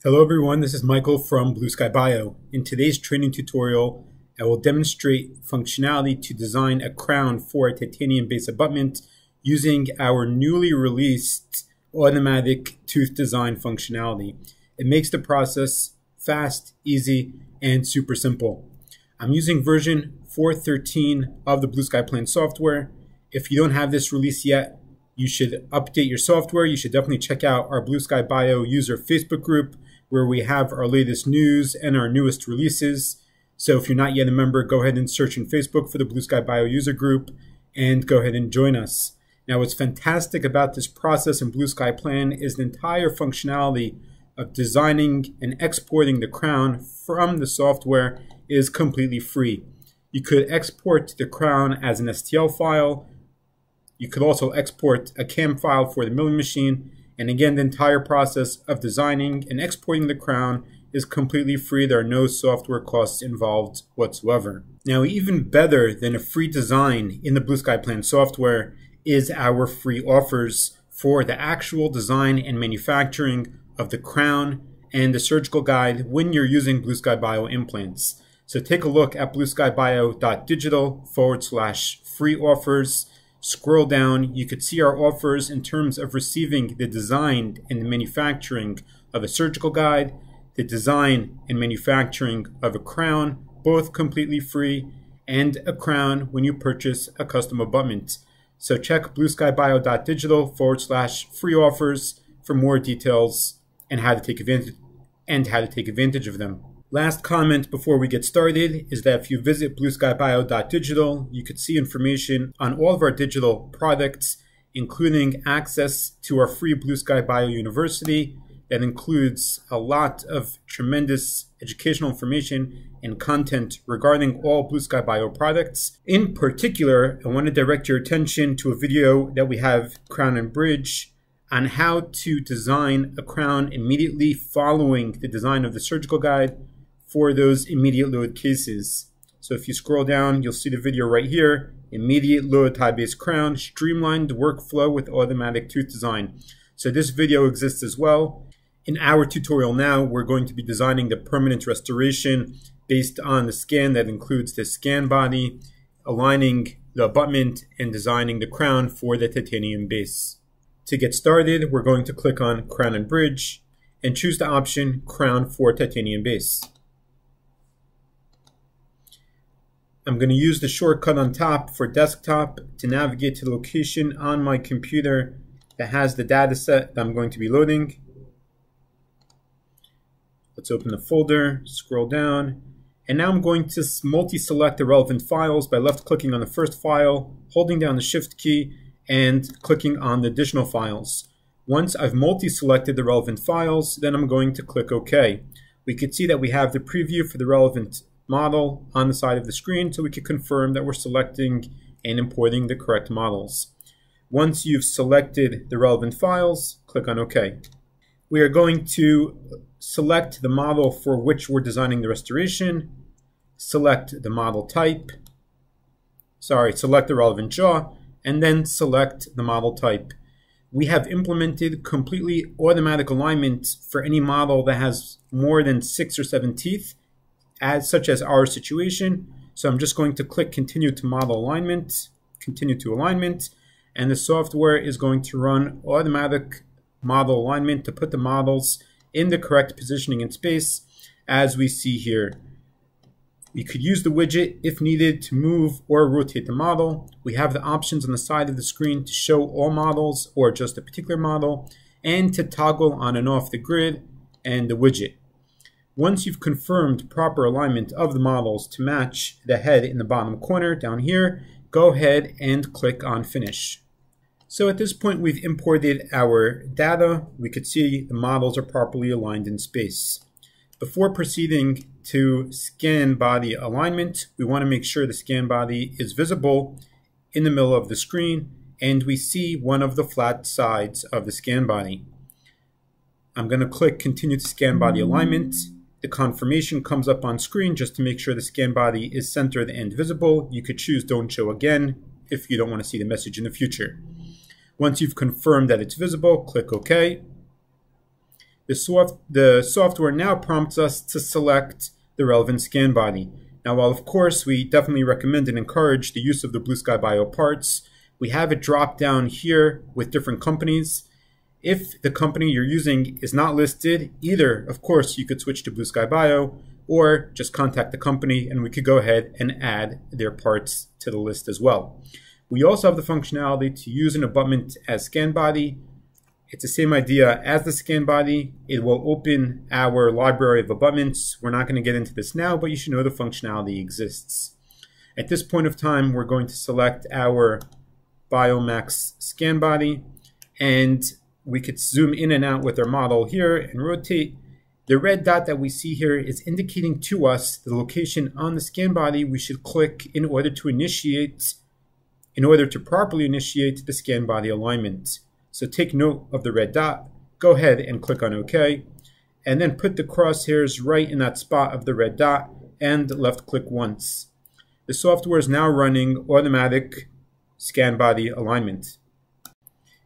Hello everyone, this is Michael from Blue Sky Bio. In today's training tutorial, I will demonstrate functionality to design a crown for a titanium base abutment using our newly released automatic tooth design functionality. It makes the process fast, easy, and super simple. I'm using version 4.13 of the Blue Sky Plan software. If you don't have this release yet, you should update your software. You should definitely check out our Blue Sky Bio user Facebook group, where we have our latest news and our newest releases. So if you're not yet a member, go ahead and search in Facebook for the Blue Sky Bio user group and go ahead and join us. Now, what's fantastic about this process in Blue Sky Plan is the entire functionality of designing and exporting the crown from the software is completely free. You could export the crown as an STL file. You could also export a CAM file for the milling machine. And again, the entire process of designing and exporting the crown is completely free. There are no software costs involved whatsoever. Now, even better than a free design in the Blue Sky Plan software is our free offers for the actual design and manufacturing of the crown and the surgical guide when you're using Blue Sky Bio implants. So take a look at blueskybio.digital/free offers. Scroll down, you could see our offers in terms of receiving the design and the manufacturing of a surgical guide, the design and manufacturing of a crown, both completely free, and a crown when you purchase a custom abutment. So check blueskybio.digital/free offers for more details and how to take advantage of them. Last comment before we get started is that if you visit blueskybio.digital, you could see information on all of our digital products, including access to our free Blue Sky Bio University that includes a lot of tremendous educational information and content regarding all Blue Sky Bio products. In particular, I want to direct your attention to a video that we have, Crown and Bridge, on how to design a crown immediately following the design of the surgical guide for those immediate load cases. So if you scroll down, you'll see the video right here, immediate load tie base crown, streamlined workflow with automatic tooth design. So this video exists as well. In our tutorial now, we're going to be designing the permanent restoration based on the scan that includes the scan body, aligning the abutment, and designing the crown for the titanium base. To get started, we're going to click on Crown and Bridge and choose the option Crown for Titanium Base. I'm going to use the shortcut on top for desktop to navigate to the location on my computer that has the data set that I'm going to be loading. Let's open the folder, scroll down, and now I'm going to multi-select the relevant files by left-clicking on the first file, holding down the Shift key, and clicking on the additional files. Once I've multi-selected the relevant files, then I'm going to click OK. We could see that we have the preview for the relevant model on the side of the screen, so we can confirm that we're selecting and importing the correct models. Once you've selected the relevant files, click on OK. We are going to select the model for which we're designing the restoration, select the model type, select the relevant jaw, and then select the model type. We have implemented completely automatic alignment for any model that has more than 6 or 7 teeth, such as our situation. So I'm just going to click Continue to Model Alignment, Continue to Alignment, and the software is going to run automatic model alignment to put the models in the correct positioning in space, as we see here. We could use the widget if needed to move or rotate the model. We have the options on the side of the screen to show all models or just a particular model, and to toggle on and off the grid and the widget. Once you've confirmed proper alignment of the models to match the head in the bottom corner down here, go ahead and click on Finish. So at this point, we've imported our data. We could see the models are properly aligned in space. Before proceeding to scan body alignment, we want to make sure the scan body is visible in the middle of the screen and we see one of the flat sides of the scan body. I'm going to click Continue to Scan Body Alignment. The confirmation comes up on screen just to make sure the scan body is centered and visible. You could choose Don't Show Again if you don't want to see the message in the future. Once you've confirmed that it's visible, click OK. The software now prompts us to select the relevant scan body. Now, while of course we definitely recommend and encourage the use of the Blue Sky Bio parts, we have it drop down here with different companies. If the company you're using is not listed, either, of course, you could switch to Blue Sky Bio, or just contact the company and we could go ahead and add their parts to the list as well. We also have the functionality to use an abutment as scan body. It's the same idea as the scan body. It will open our library of abutments. We're not going to get into this now, but you should know the functionality exists. At this point of time, we're going to select our Biomax scan body, and we could zoom in and out with our model here and rotate. The red dot that we see here is indicating to us the location on the scan body we should click in order to properly initiate the scan body alignment. So take note of the red dot, go ahead and click on OK, and then put the crosshairs right in that spot of the red dot and left click once. The software is now running automatic scan body alignment.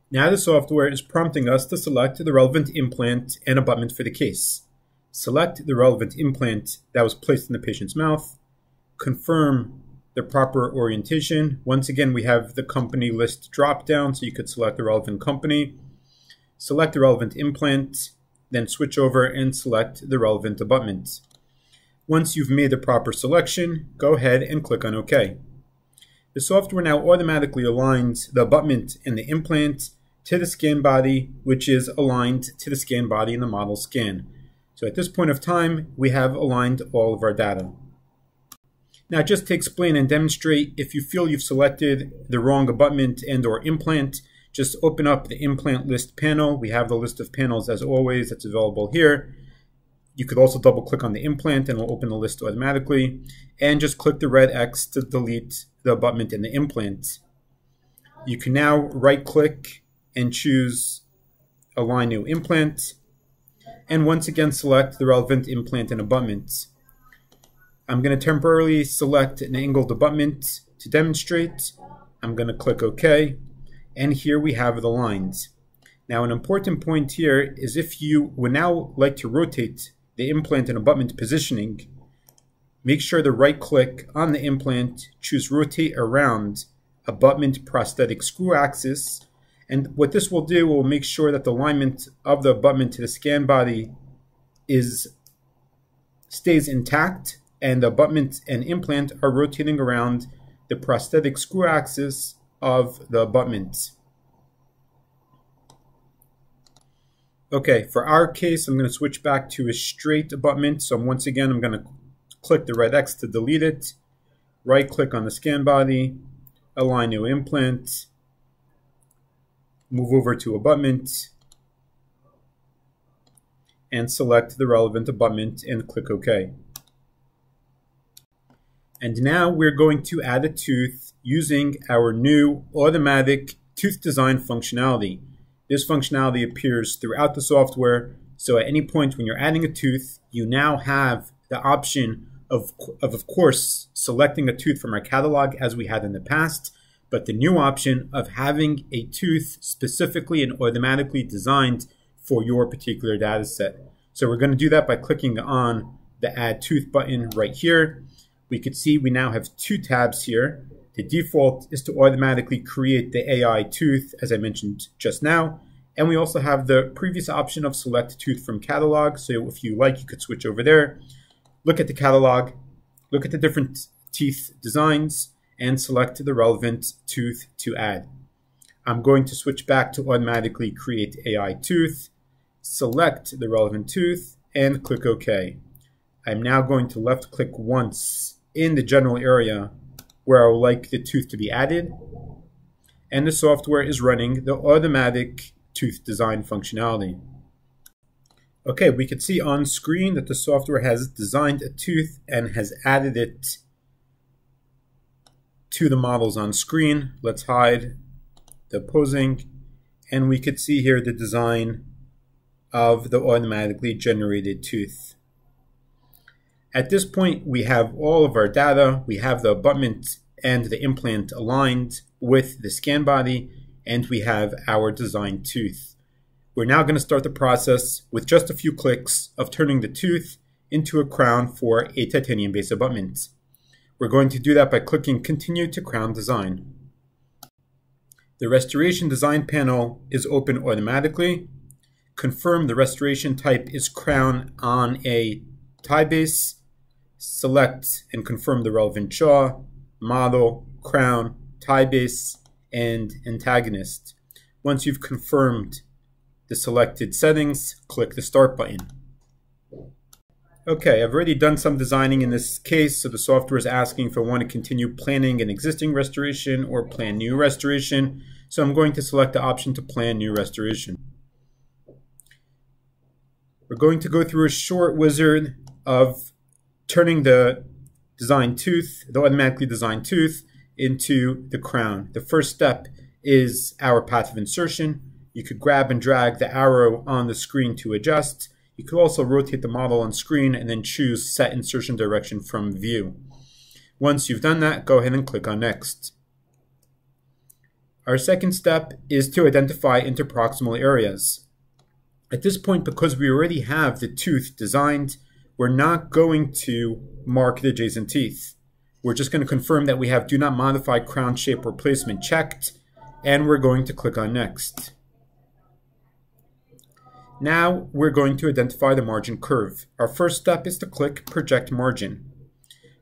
Now the software is prompting us to select the relevant implant and abutment for the case. Select the relevant implant that was placed in the patient's mouth. Confirm the proper orientation. Once again, we have the company list drop down, so you could select the relevant company. Select the relevant implant, then switch over and select the relevant abutment. Once you've made the proper selection, go ahead and click on OK. The software now automatically aligns the abutment and the implant to the scan body, which is aligned to the scan body in the model scan. So at this point of time, we have aligned all of our data. Now, just to explain and demonstrate, if you feel you've selected the wrong abutment and or implant, just open up the implant list panel. We have the list of panels as always that's available here. You could also double click on the implant and it'll open the list automatically. And just click the red X to delete the abutment and the implant. You can now right click and choose Align New Implant. And once again, select the relevant implant and abutment. I'm going to temporarily select an angled abutment to demonstrate. I'm going to click OK. And here we have the lines. Now, an important point here is if you would now like to rotate the implant and abutment positioning, make sure to right click on the implant, choose Rotate Around Abutment Prosthetic Screw Axis. And what this will do will make sure that the alignment of the abutment to the scan body stays intact, and the abutment and implant are rotating around the prosthetic screw axis of the abutment. Okay, for our case, I'm going to switch back to a straight abutment. So once again, I'm going to click the red X to delete it, right click on the scan body, Align New Implant, move over to abutment, and select the relevant abutment and click OK. And now we're going to add a tooth using our new automatic tooth design functionality. This functionality appears throughout the software, so at any point when you're adding a tooth, you now have the option of course, selecting a tooth from our catalog as we had in the past, but the new option of having a tooth specifically and automatically designed for your particular data set. So we're going to do that by clicking on the Add Tooth button right here. We could see we now have two tabs here. The default is to automatically create the AI tooth, as I mentioned just now. And we also have the previous option of select tooth from catalog. So if you like, you could switch over there, look at the catalog, look at the different teeth designs, and select the relevant tooth to add. I'm going to switch back to automatically create AI tooth, select the relevant tooth, and click OK. I'm now going to left click once in the general area where I would like the tooth to be added, and the software is running the automatic tooth design functionality. Okay, we can see on screen that the software has designed a tooth and has added it to the models on screen. Let's hide the posing, and we could see here the design of the automatically generated tooth. At this point, we have all of our data. We have the abutment and the implant aligned with the scan body, and we have our designed tooth. We're now going to start the process with just a few clicks of turning the tooth into a crown for a titanium base abutment. We're going to do that by clicking Continue to Crown Design. The Restoration Design panel is open automatically. Confirm the restoration type is crown on a tie base. Select and confirm the relevant jaw, model, crown, tie base, and antagonist. Once you've confirmed the selected settings, click the Start button. Okay, I've already done some designing in this case, so the software is asking if I want to continue planning an existing restoration or plan new restoration. So I'm going to select the option to plan new restoration. We're going to go through a short wizard of turning the designed tooth, the automatically designed tooth, into the crown. The first step is our path of insertion. You could grab and drag the arrow on the screen to adjust. You could also rotate the model on screen and then choose Set Insertion Direction from View. Once you've done that, go ahead and click on Next. Our second step is to identify interproximal areas. At this point, because we already have the tooth designed, we're not going to mark the adjacent teeth. We're just going to confirm that we have Do Not Modify Crown Shape Replacement checked, and we're going to click on Next. Now we're going to identify the margin curve. Our first step is to click Project Margin.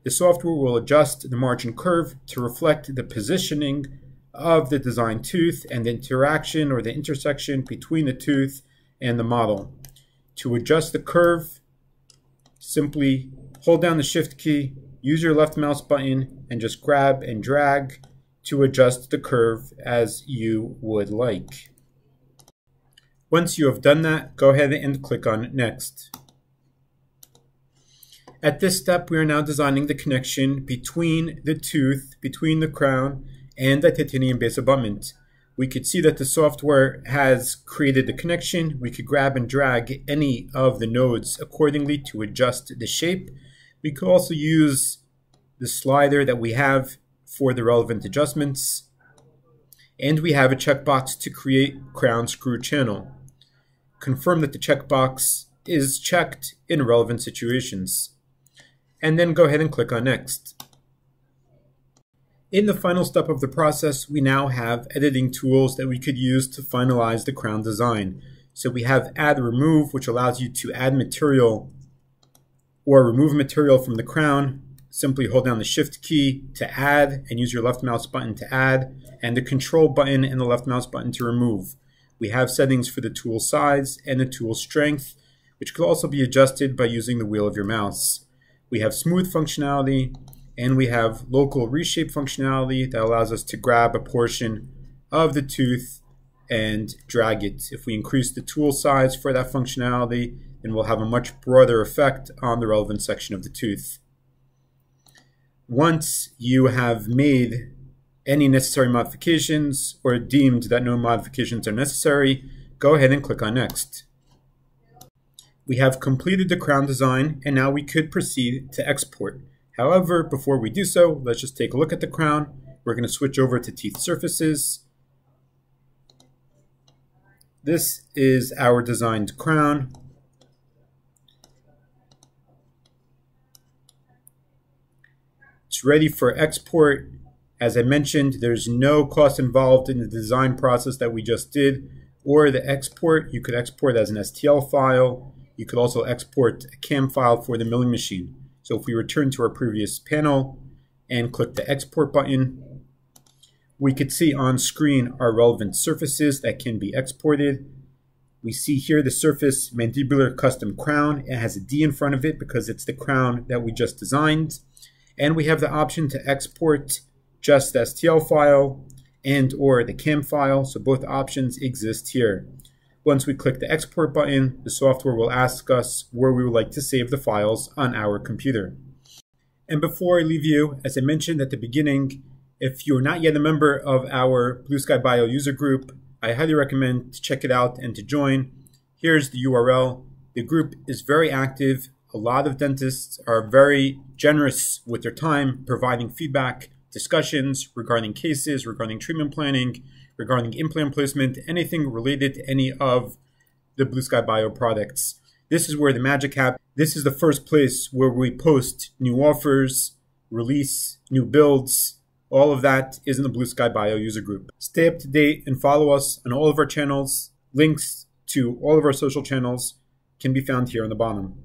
The software will adjust the margin curve to reflect the positioning of the designed tooth and the interaction or the intersection between the tooth and the model. To adjust the curve, simply hold down the Shift key, use your left mouse button, and just grab and drag to adjust the curve as you would like. Once you have done that, go ahead and click on Next. At this step, we are now designing the connection between the tooth, between the crown, and the titanium base abutment. We could see that the software has created the connection. We could grab and drag any of the nodes accordingly to adjust the shape. We could also use the slider that we have for the relevant adjustments. And we have a checkbox to create crown screw channel. Confirm that the checkbox is checked in relevant situations. And then go ahead and click on Next. In the final step of the process, we now have editing tools that we could use to finalize the crown design. So we have Add Remove, which allows you to add material or remove material from the crown. Simply hold down the Shift key to add and use your left mouse button to add, and the Control button and the left mouse button to remove. We have settings for the tool size and the tool strength, which could also be adjusted by using the wheel of your mouse. We have smooth functionality, and we have local reshape functionality that allows us to grab a portion of the tooth and drag it. If we increase the tool size for that functionality, then we'll have a much broader effect on the relevant section of the tooth. Once you have made any necessary modifications or deemed that no modifications are necessary, go ahead and click on Next. We have completed the crown design, and now we could proceed to export. However, before we do so, let's just take a look at the crown. We're going to switch over to Teeth Surfaces. This is our designed crown. It's ready for export. As I mentioned, there's no cost involved in the design process that we just did or the export. You could export as an STL file. You could also export a CAM file for the milling machine. So if we return to our previous panel and click the Export button, we could see on screen our relevant surfaces that can be exported. We see here the surface Mandibular Custom Crown. It has a D in front of it because it's the crown that we just designed. And we have the option to export just the STL file and or the CAM file, so both options exist here. Once we click the Export button, the software will ask us where we would like to save the files on our computer. And before I leave you, as I mentioned at the beginning, if you're not yet a member of our Blue Sky Bio user group, I highly recommend to check it out and to join. Here's the URL. The group is very active. A lot of dentists are very generous with their time, providing feedback, discussions regarding cases, regarding treatment planning, regarding implant placement, anything related to any of the Blue Sky Bio products. This is where the magic happens. This is the first place where we post new offers, release new builds. All of that is in the Blue Sky Bio user group. Stay up to date and follow us on all of our channels. Links to all of our social channels can be found here on the bottom.